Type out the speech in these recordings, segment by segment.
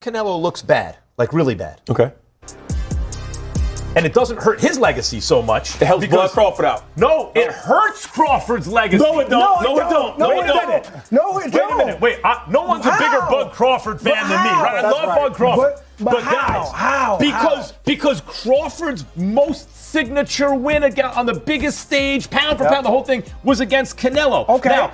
Canelo looks bad, like really bad. Okay. And it doesn't hurt his legacy so much. It helps blood Crawford out. No, it hurts Crawford's legacy. No, it don't. No, it don't. No, it don't. Wait a minute. Wait, no one's a bigger Bud Crawford fan than me, right? I love Bud Crawford. But guys, how? Because Crawford's most signature win on the biggest stage, pound for pound, the whole thing, was against Canelo. Okay. Now,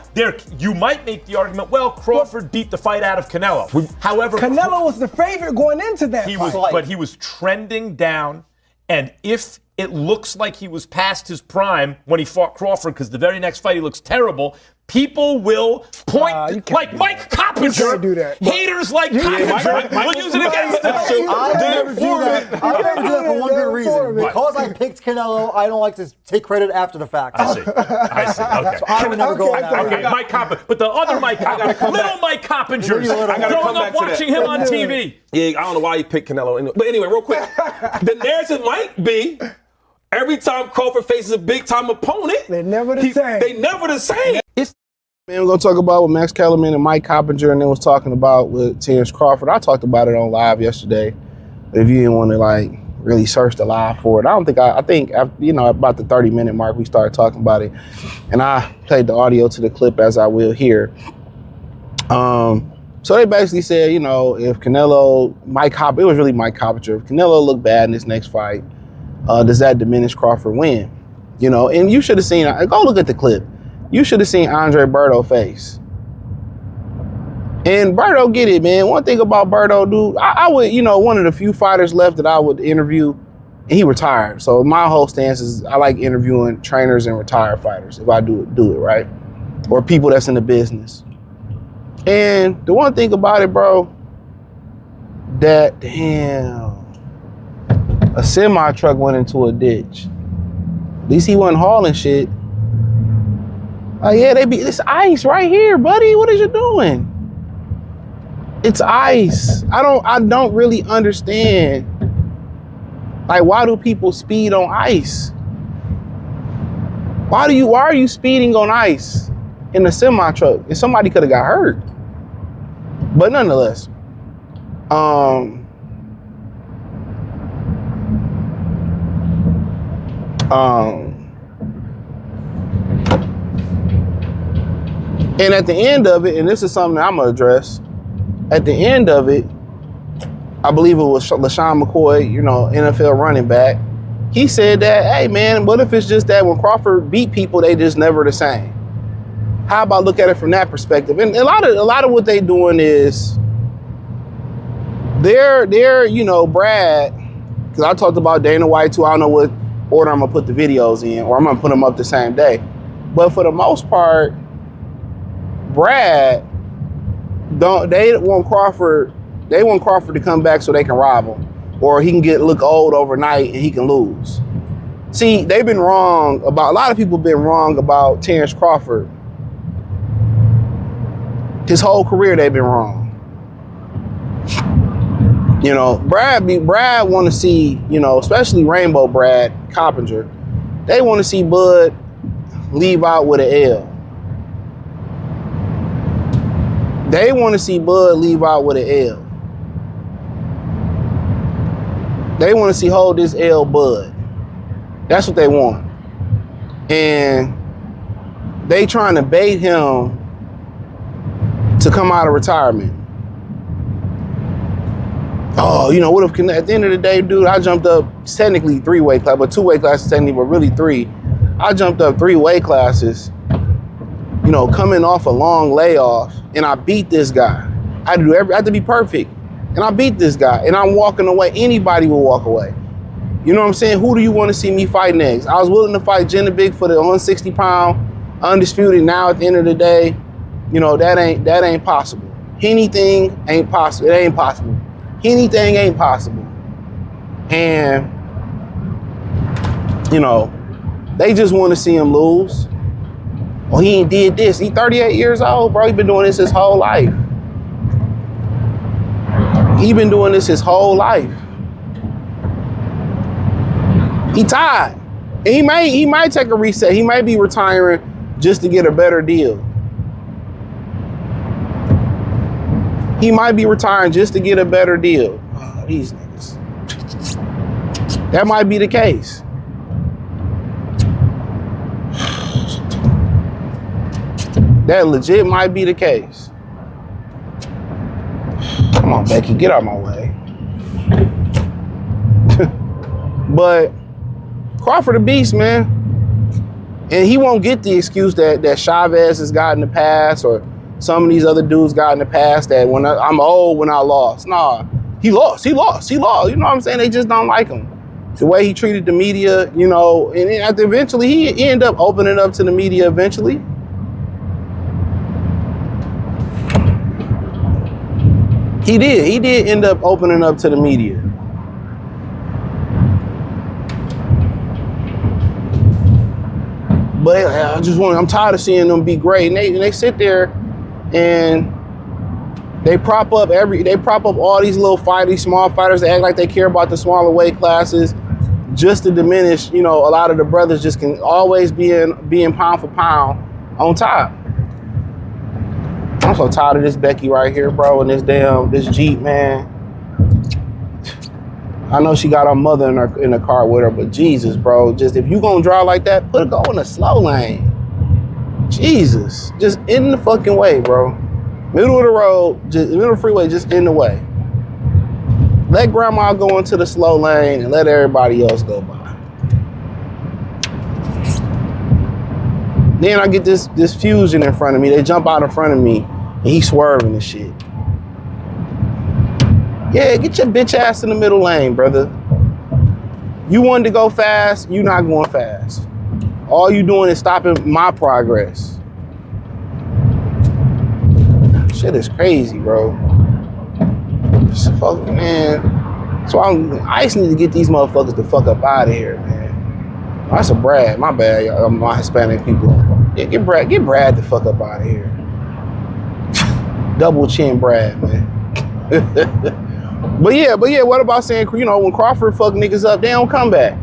you might make the argument, well, Crawford beat the fight out of Canelo. However, Canelo was the favorite going into that fight. But he was trending down. And if it looks like he was past his prime when he fought Crawford, because the very next fight he looks terrible, people will point like Mike Coppinger. Do that. Haters like Coppinger will use it against him. I never do that. I never do that for one good reason. Because I picked Canelo, I don't like to take credit after the fact. I see. Okay. So I would never go on that. Okay, Mike Coppinger. But the other Mike Coppinger, little Mike Coppinger, growing up watching him on TV. Yeah, I don't know why he picked Canelo. But anyway, real quick. The narrative might be every time Crawford faces a big-time opponent, they're never the same. They never the same. Man, we're going to talk about what Max Kellerman and Mike Coppinger and then was talking about with Terence Crawford. I talked about it on live yesterday. If you didn't want to really search the live for it, I think about the 30-minute mark we started talking about it, and I played the audio to the clip as I will here. So they basically said, if Canelo, it was really Mike Coppinger. If Canelo looked bad in this next fight, does that diminish Crawford win? And you should have seen, go look at the clip. You should have seen Andre Berto's face. And Berto get it, man. One thing about Berto, dude, I would, one of the few fighters left that I would interview, and he retired. So my whole stance is I like interviewing trainers and retired fighters if I do it, right? Or people that's in the business. And the one thing about it, bro, that, a semi-truck went into a ditch. At least he wasn't hauling shit. It's ice right here, buddy. What are you doing? It's ice. I don't really understand. Why do people speed on ice? Why are you speeding on ice in a semi truck? And somebody could have got hurt. But nonetheless, and at the end of it, and this is something that I'm gonna address, at the end of it, I believe it was LaShawn McCoy, NFL running back. He said that, hey man, what if it's just that when Crawford beat people, they just never the same? How about look at it from that perspective? And a lot of what they doing is they're Brad, because I talked about Dana White too. I don't know what order I'm gonna put the videos in, or I'm gonna put them up the same day. But for the most part, Brad, they want Crawford to come back so they can rob him, or he can look old overnight and he can lose. See, a lot of people been wrong about Terence Crawford. His whole career they've been wrong. Brad want to see, especially Rainbow Brad Coppinger, they want to see Bud leave out with an L. They want to see Bud leave out with an L. They want to see hold this L Bud. That's what they want. And they trying to bait him to come out of retirement. Oh, what if at the end of the day, dude, I jumped up technically 3 weight classes, but 2 weight classes technically, but really 3. I jumped up 3 weight classes, coming off a long layoff, and I beat this guy. I have to be perfect. And I beat this guy, and I'm walking away. Anybody will walk away. You know what I'm saying? Who do you want to see me fight next? I was willing to fight Jenna Big for the 160-pound undisputed. Now at the end of the day, that ain't possible. Anything ain't possible. It ain't possible. Anything ain't possible. And, they just want to see him lose. Oh, he ain't did this. He 38 years old, bro. He been doing this his whole life. He been doing this his whole life. He tired. He might take a reset. He might be retiring just to get a better deal. He might be retiring just to get a better deal. Oh, these niggas. That might be the case. That legit might be the case. Come on, Becky, get out of my way. But Crawford a beast, man. And he won't get the excuse that Chavez has got in the past or some of these other dudes got in the past that when I'm old when I lost. Nah, he lost. You know what I'm saying? They just don't like him. The way he treated the media, you know, and eventually he ended up opening up to the media eventually. He did end up opening up to the media. But I'm tired of seeing them be great. And they sit there and they prop up all these little fighters, small fighters that act like they care about the smaller weight classes just to diminish, you know, a lot of the brothers just can always being pound for pound on top. I'm so tired of this Becky right here, bro, and this Jeep, man. I know she got her mother in the car with her, but Jesus, bro, just if you gonna drive like that, go in a slow lane. Jesus, just in the fucking way, bro. Middle of the road, just middle of the freeway, just in the way. Let grandma go into the slow lane and let everybody else go by. Then I get this Fusion in front of me. They jump out in front of me and he's swerving and shit. Yeah, get your bitch ass in the middle lane, brother. You wanted to go fast, you not going fast. All you doing is stopping my progress. Shit is crazy, bro. Fuck, man. So I just need to get these motherfuckers the fuck up out of here, man. That's a Brad. My bad, my Hispanic people. Yeah, get Brad the fuck up out of here. Double chin Brad, man. But yeah, what about saying, you know, when Crawford fuck niggas up, they don't come back.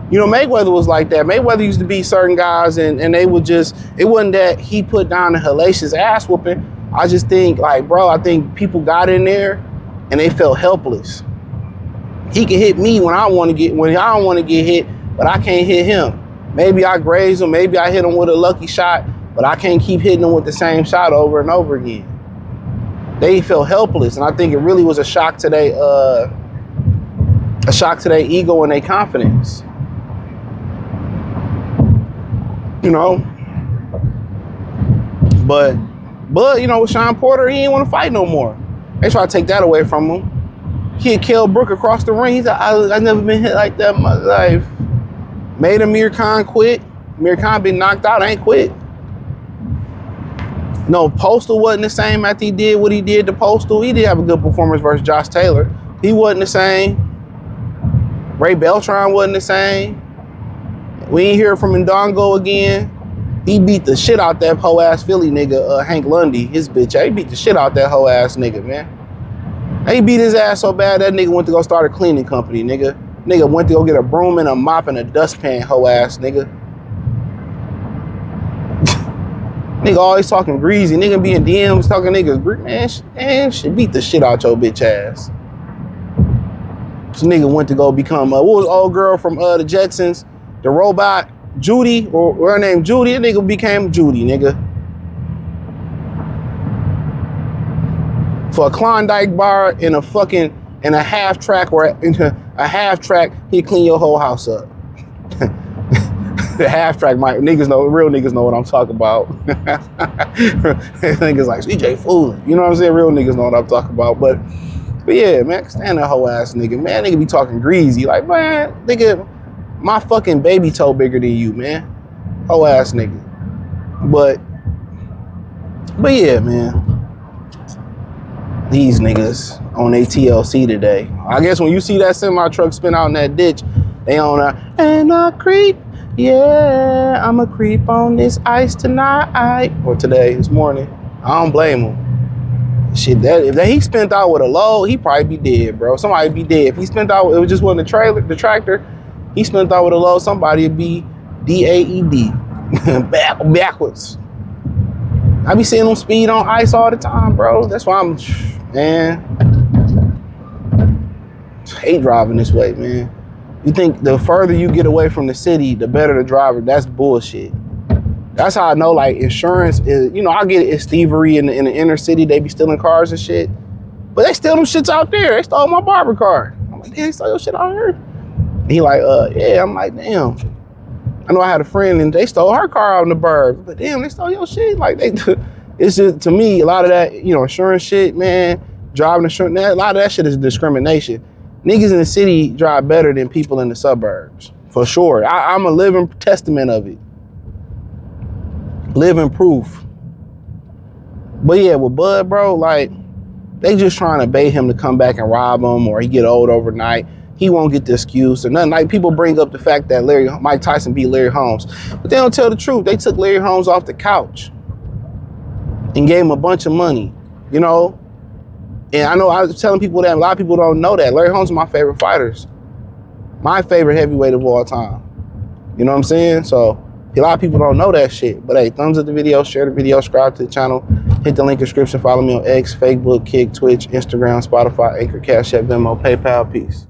You know, Mayweather was like that. Mayweather used to beat certain guys and they would just, it wasn't that he put down a hellacious ass whooping. I just think, like, bro, I think people got in there and they felt helpless. He can hit me when I don't want to get hit, but I can't hit him. Maybe I graze him, maybe I hit him with a lucky shot, but I can't keep hitting him with the same shot over and over again. They felt helpless, and I think it really was a shock to their ego and their confidence. You know, but you know, with Sean Porter, he didn't want to fight no more. They tried to take that away from him. He had killed Brooke across the ring. He said, I've never been hit like that in my life. Made Amir Khan quit. Amir Khan been knocked out, ain't quit. No, Postal wasn't the same after he did what he did to Postal. He did have a good performance versus Josh Taylor. He wasn't the same. Ray Beltran wasn't the same. We ain't hear from Ndongo again. He beat the shit out that hoe ass Philly nigga, Hank Lundy, his bitch. He beat the shit out that hoe ass nigga, man. He beat his ass so bad that nigga went to go start a cleaning company, nigga. Nigga went to go get a broom and a mop and a dustpan, hoe ass nigga. Nigga always talking greasy. Nigga be in DMs talking niggas. Man, shit beat the shit out your bitch ass. This nigga went to go become, what was the old girl from the Jetsons? The robot, Judy, or her name Judy. That nigga became Judy, nigga. For a Klondike bar in a half track he'd clean your whole house up. The half track, real niggas know what I'm talking about. Niggas like CJ fooling, you know what I'm saying? Real niggas know what I'm talking about. But yeah, man, stand that whole ass nigga, man. Nigga be talking greasy, like, man, nigga, my fucking baby toe bigger than you, man. Whole ass nigga. But yeah, man. These niggas on their TLC today. I guess when you see that semi truck spin out in that ditch, they on and I creep. Yeah, I'm a creep on this ice tonight. Or today, this morning. I don't blame him. Shit, if he spent out with a load, he probably be dead, bro. Somebody be dead. If he spent out, it was just one the tractor, He spent out with a low, somebody would be DAED. Backwards. I be seeing them speed on ice all the time, bro. That's why I'm, man. I hate driving this way, man. You think the further you get away from the city, the better the driver. That's bullshit. That's how I know, like, insurance is, you know, I get it, it's thievery in the inner city. They be stealing cars and shit. But they steal them shits out there. They stole my barber car. I'm like, damn, they stole your shit out here? And he like, yeah. I'm like, damn. I know I had a friend and they stole her car out in the burbs. But damn, they stole your shit. Like, it's just, to me, a lot of that, you know, insurance shit, man, driving insurance, a lot of that shit is discrimination. Niggas in the city drive better than people in the suburbs, for sure. I'm a living testament of it. Living proof. But yeah, with Bud, bro, like, they just trying to bait him to come back and rob him, or he get old overnight. He won't get the excuse or nothing. Like, people bring up the fact that Mike Tyson beat Larry Holmes, but they don't tell the truth. They took Larry Holmes off the couch and gave him a bunch of money, you know? And I know I was telling people that a lot of people don't know that. Larry Holmes is my favorite fighters. My favorite heavyweight of all time. You know what I'm saying? So a lot of people don't know that shit. But hey, thumbs up the video, share the video, subscribe to the channel, hit the link in the description, follow me on X, Facebook, Kick, Twitch, Instagram, Spotify, Anchor, Cash App, Venmo, PayPal. Peace.